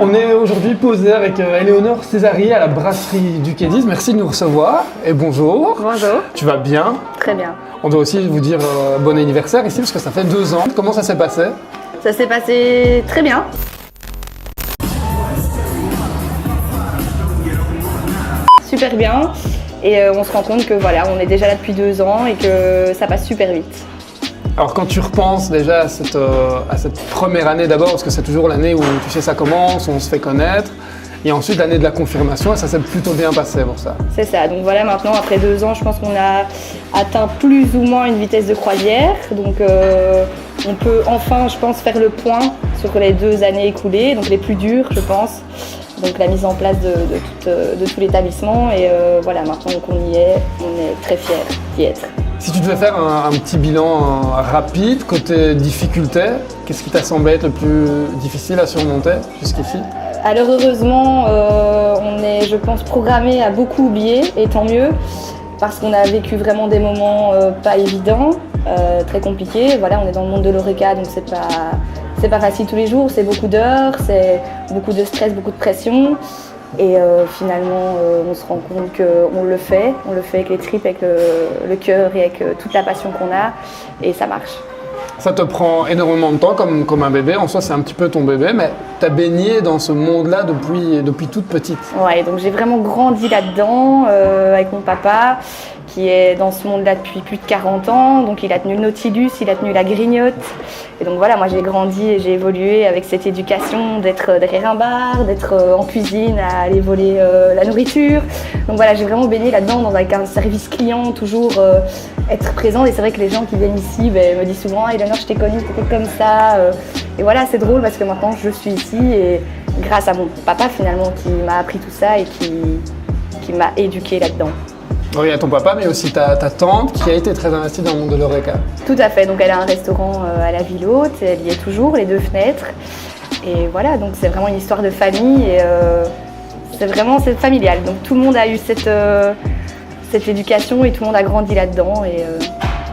On est aujourd'hui posé avec Éléonore Césarier à la brasserie du Quai 10. Merci de nous recevoir et bonjour. Bonjour. Tu vas bien? Très bien. On doit aussi vous dire bon anniversaire ici parce que ça fait 2 ans. Comment ça s'est passé? Ça s'est passé très bien. Super bien. Et on se rend compte que voilà, on est déjà là depuis 2 ans et que ça passe super vite. Alors quand tu repenses déjà à cette première année d'abord, parce que c'est toujours l'année où tu sais ça commence, on se fait connaître, et ensuite l'année de la confirmation, et ça s'est plutôt bien passé pour ça. C'est ça, donc voilà, maintenant après 2 ans, je pense qu'on a atteint plus ou moins une vitesse de croisière. Donc on peut enfin, je pense, faire le point sur les 2 années écoulées, donc les plus dures, je pense. Donc la mise en place de tout l'établissement, et voilà, maintenant qu'on y est, on est très fiers d'y être. Si tu devais faire un petit bilan rapide, côté difficulté, qu'est-ce qui t'a semblé être le plus difficile à surmonter jusqu'ici? Alors heureusement, on est, je pense, programmé à beaucoup oublier, et tant mieux, parce qu'on a vécu vraiment des moments pas évidents, très compliqués. Voilà, on est dans le monde de l'Horeca, donc c'est pas facile tous les jours, c'est beaucoup d'heures, c'est beaucoup de stress, beaucoup de pression. Et finalement, on se rend compte qu'on le fait avec les tripes, avec le cœur et avec toute la passion qu'on a, et ça marche. Ça te prend énormément de temps comme un bébé, en soi c'est un petit peu ton bébé, mais tu as baigné dans ce monde-là depuis toute petite. Ouais, donc j'ai vraiment grandi là-dedans avec mon papa, qui est dans ce monde-là depuis plus de 40 ans, donc il a tenu le Nautilus, il a tenu la Grignotte. Et donc voilà, moi j'ai grandi et j'ai évolué avec cette éducation d'être derrière un bar, d'être en cuisine, à aller voler la nourriture. Donc voilà, j'ai vraiment baigné là-dedans, avec un service client, toujours être présent. Et c'est vrai que les gens qui viennent ici me disent souvent « Éléonore, je t'ai connue, t'étais comme ça ». Et voilà, c'est drôle parce que maintenant je suis ici, et grâce à mon papa finalement qui m'a appris tout ça et qui m'a éduquée là-dedans. Oui, à ton papa, mais aussi ta tante qui a été très investie dans le monde de l'Horeca. Tout à fait, donc elle a un restaurant à la Ville Haute, elle y est toujours, les 2 fenêtres. Et voilà, donc c'est vraiment une histoire de famille, et c'est familial. Donc tout le monde a eu cette éducation et tout le monde a grandi là-dedans, et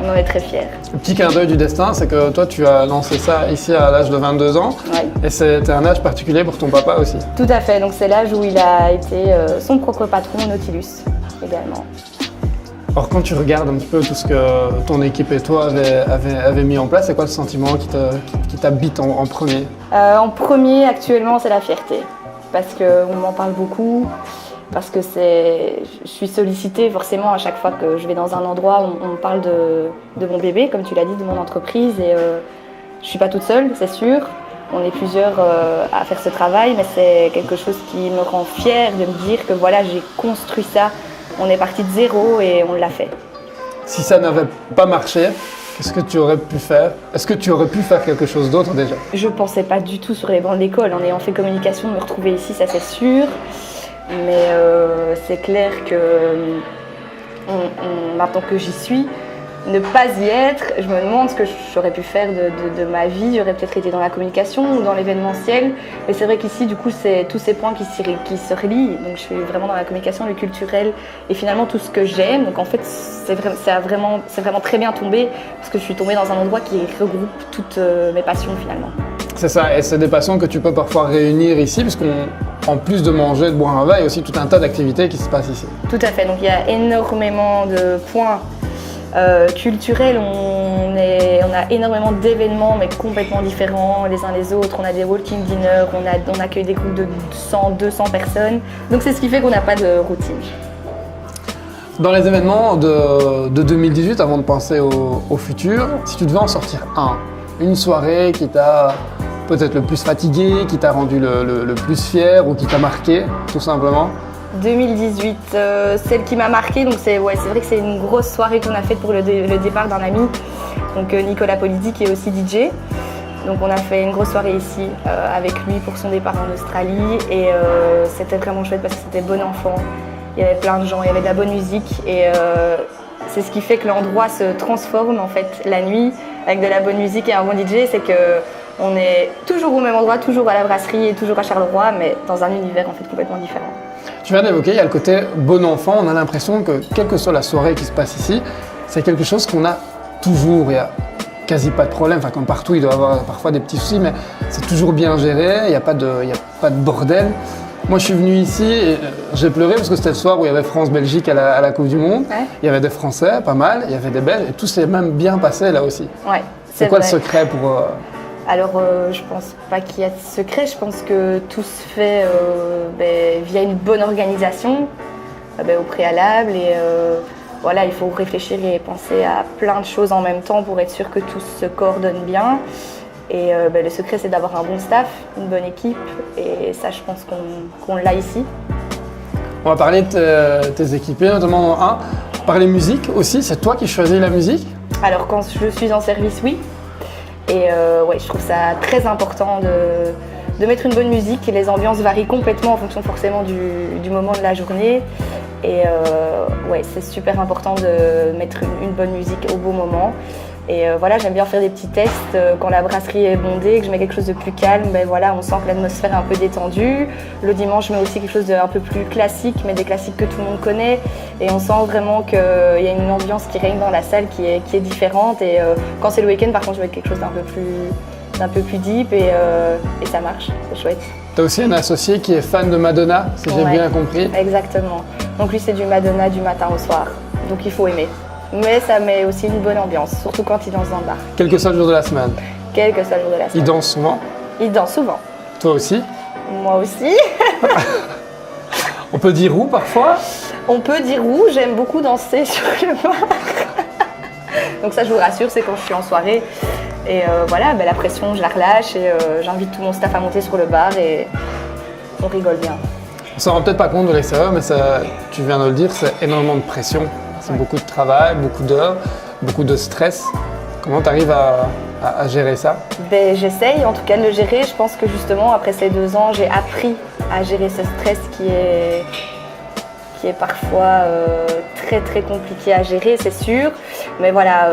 on en est très fiers. Le petit clin d'œil du destin, c'est que toi tu as lancé ça ici à l'âge de 22 ans. Ouais. Et c'était un âge particulier pour ton papa aussi. Tout à fait, donc c'est l'âge où il a été son propre patron au Nautilus également. Alors quand tu regardes un petit peu tout ce que ton équipe et toi avez mis en place, c'est quoi le sentiment qui t'habite en premier? En premier, actuellement, c'est la fierté, parce qu'on m'en parle beaucoup, parce que je suis sollicitée forcément à chaque fois que je vais dans un endroit, on me parle de mon bébé, comme tu l'as dit, de mon entreprise, et je suis pas toute seule, c'est sûr. On est plusieurs à faire ce travail, mais c'est quelque chose qui me rend fière de me dire que voilà, j'ai construit ça. On est parti de zéro et on l'a fait. Si ça n'avait pas marché, qu'est-ce que tu aurais pu faire? Est-ce que tu aurais pu faire quelque chose d'autre déjà? Je ne pensais pas du tout sur les bancs d'école, en ayant fait communication, de me retrouver ici, ça c'est sûr. Mais c'est clair que maintenant que j'y suis, ne pas y être, je me demande ce que j'aurais pu faire de ma vie. J'aurais peut-être été dans la communication ou dans l'événementiel. Mais c'est vrai qu'ici, du coup, c'est tous ces points qui se relient. Donc je suis vraiment dans la communication, le culturel et finalement tout ce que j'aime. Donc en fait, c'est vraiment très bien tombé, parce que je suis tombée dans un endroit qui regroupe toutes mes passions finalement. C'est ça, et c'est des passions que tu peux parfois réunir ici, puisqu'en plus de manger, de boire un verre, il y a aussi tout un tas d'activités qui se passent ici. Tout à fait, donc il y a énormément de points culturels, on a énormément d'événements, mais complètement différents les uns les autres. On a des walking dinners, on accueille des groupes de 100, 200 personnes. Donc c'est ce qui fait qu'on n'a pas de routine. Dans les événements de 2018, avant de penser au futur, si tu devais en sortir une soirée qui t'a peut-être le plus fatigué, qui t'a rendu le plus fier ou qui t'a marqué, tout simplement? 2018, celle qui m'a marquée, donc c'est vrai que c'est une grosse soirée qu'on a faite pour le départ d'un ami, donc Nicolas Polidi qui est aussi DJ. Donc on a fait une grosse soirée ici avec lui pour son départ en Australie, et c'était vraiment chouette parce que c'était bon enfant. Il y avait plein de gens, il y avait de la bonne musique, et c'est ce qui fait que l'endroit se transforme en fait la nuit avec de la bonne musique et un bon DJ. C'est que on est toujours au même endroit, toujours à la brasserie et toujours à Charleroi, mais dans un univers en fait complètement différent. Tu viens d'évoquer, il y a le côté bon enfant. On a l'impression que quelle que soit la soirée qui se passe ici, c'est quelque chose qu'on a toujours. Il y a quasi pas de problème. Enfin, comme partout, il doit y avoir parfois des petits soucis, mais c'est toujours bien géré, il n'y a pas de bordel. Moi, je suis venu ici et j'ai pleuré parce que c'était le soir où il y avait France-Belgique à la Coupe du Monde. Ouais. Il y avait des Français, pas mal, il y avait des Belges, et tout s'est même bien passé là aussi. Ouais, C'est quoi vrai. le secret pour... Alors, je pense pas qu'il y a de secret. Je pense que tout se fait via une bonne organisation au préalable. Et voilà, il faut réfléchir et penser à plein de choses en même temps pour être sûr que tout se coordonne bien. Et le secret, c'est d'avoir un bon staff, une bonne équipe. Et ça, je pense qu'on l'a ici. On va parler de tes équipiers, notamment un. Parler musique aussi, c'est toi qui choisis la musique? Alors, quand je suis en service, oui. Et je trouve ça très important de mettre une bonne musique. Et les ambiances varient complètement en fonction forcément du moment de la journée. Et c'est super important de mettre une bonne musique au bon moment. Et j'aime bien faire des petits tests quand la brasserie est bondée, que je mets quelque chose de plus calme, on sent que l'atmosphère est un peu détendue. Le dimanche, je mets aussi quelque chose d'un peu plus classique, mais des classiques que tout le monde connaît. Et on sent vraiment qu'il y a une ambiance qui règne dans la salle qui est différente. Et quand c'est le week-end, par contre, je mets quelque chose d'un peu plus deep et ça marche, c'est chouette. Tu as aussi un associé qui est fan de Madonna, si j'ai bien compris. Exactement. Donc lui, c'est du Madonna du matin au soir. Donc il faut aimer. Mais ça met aussi une bonne ambiance, surtout quand il danse dans le bar. Quel que soit le jour de la semaine? Quel que soit le jour de la semaine. Il danse souvent? Il danse souvent. Toi aussi? Moi aussi. On peut dire où parfois? On peut dire où, j'aime beaucoup danser sur le bar. Donc ça, je vous rassure, c'est quand je suis en soirée. Et la pression, je la relâche et j'invite tout mon staff à monter sur le bar et on rigole bien. On s'en rend peut-être pas compte de l'extérieur, mais ça, tu viens de le dire, c'est énormément de pression. C'est beaucoup de travail, beaucoup d'heures, beaucoup de stress. Comment tu arrives à gérer ça? J'essaye en tout cas de le gérer. Je pense que justement, après ces 2 ans, j'ai appris à gérer ce stress qui est parfois très très compliqué à gérer, c'est sûr. Mais voilà,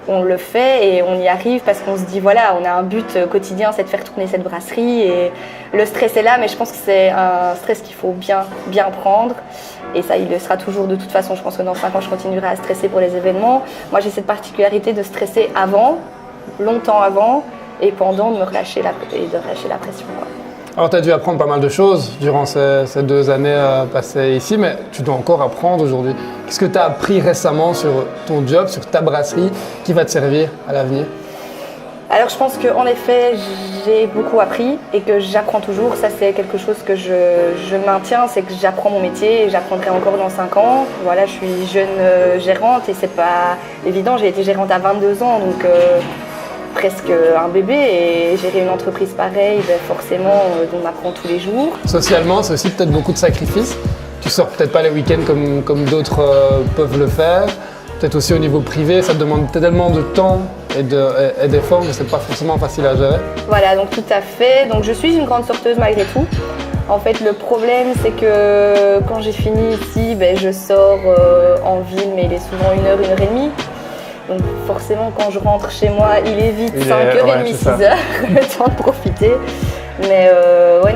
on le fait et on y arrive parce qu'on se dit voilà, on a un but quotidien, c'est de faire tourner cette brasserie et le stress est là, mais je pense que c'est un stress qu'il faut bien prendre et ça, il le sera toujours de toute façon. Je pense que dans 5 ans, je continuerai à stresser pour les événements. Moi, j'ai cette particularité de stresser avant, longtemps avant et pendant de me relâcher la pression, quoi. Alors, tu as dû apprendre pas mal de choses durant ces 2 années passées ici, mais tu dois encore apprendre aujourd'hui. Qu'est-ce que tu as appris récemment sur ton job, sur ta brasserie, qui va te servir à l'avenir? Alors, je pense qu'en effet, j'ai beaucoup appris et que j'apprends toujours. Ça, c'est quelque chose que je maintiens, c'est que j'apprends mon métier et j'apprendrai encore dans 5 ans. Voilà, je suis jeune gérante et c'est pas évident. J'ai été gérante à 22 ans, donc presque un bébé, et gérer une entreprise pareille, forcément, on apprend tous les jours. Socialement, c'est aussi peut-être beaucoup de sacrifices. Tu sors peut-être pas les week-ends comme d'autres peuvent le faire. Peut-être aussi au niveau privé, ça te demande tellement de temps et d'efforts que c'est pas forcément facile à gérer. Voilà, donc tout à fait. Donc je suis une grande sorteuse malgré tout. En fait, le problème, c'est que quand j'ai fini ici, je sors en ville, mais il est souvent 1 heure, 1 heure et demie. Donc forcément, quand je rentre chez moi, il est vite 5h30, 6h, le temps de profiter. Mais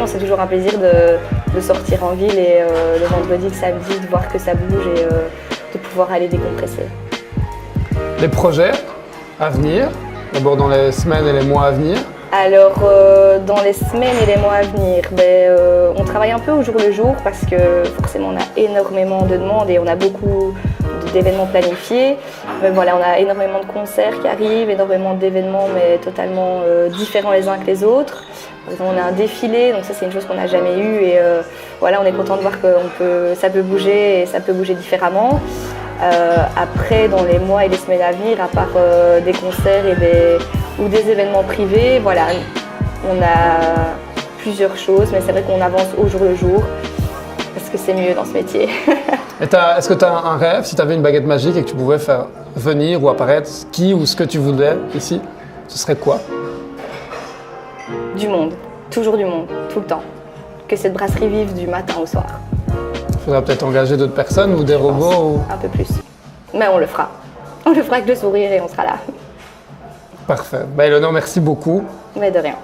c'est toujours un plaisir de sortir en ville et le vendredi, le samedi, de voir que ça bouge et de pouvoir aller décompresser. Les projets à venir, d'abord dans les semaines et les mois à venir? Alors, dans les semaines et les mois à venir, on travaille un peu au jour le jour parce que forcément on a énormément de demandes et on a beaucoup d'événements planifiés. Mais voilà, on a énormément de concerts qui arrivent, énormément d'événements mais totalement différents les uns que les autres. Par exemple, on a un défilé, donc ça c'est une chose qu'on n'a jamais eue et on est content de voir que ça peut bouger et ça peut bouger différemment. Après, dans les mois et les semaines à venir, à part des concerts ou des événements privés, on a plusieurs choses, mais c'est vrai qu'on avance au jour le jour parce que c'est mieux dans ce métier. Est-ce que tu as un rêve, si tu avais une baguette magique et que tu pouvais faire venir ou apparaître qui ou ce que tu voulais ici, ce serait quoi? Du monde, toujours du monde, tout le temps. Que cette brasserie vive du matin au soir. Il faudra peut-être engager d'autres personnes ou des robots Un peu plus. Mais on le fera. On le fera avec le sourire et on sera là. Parfait. Eleonore, merci beaucoup. Mais de rien.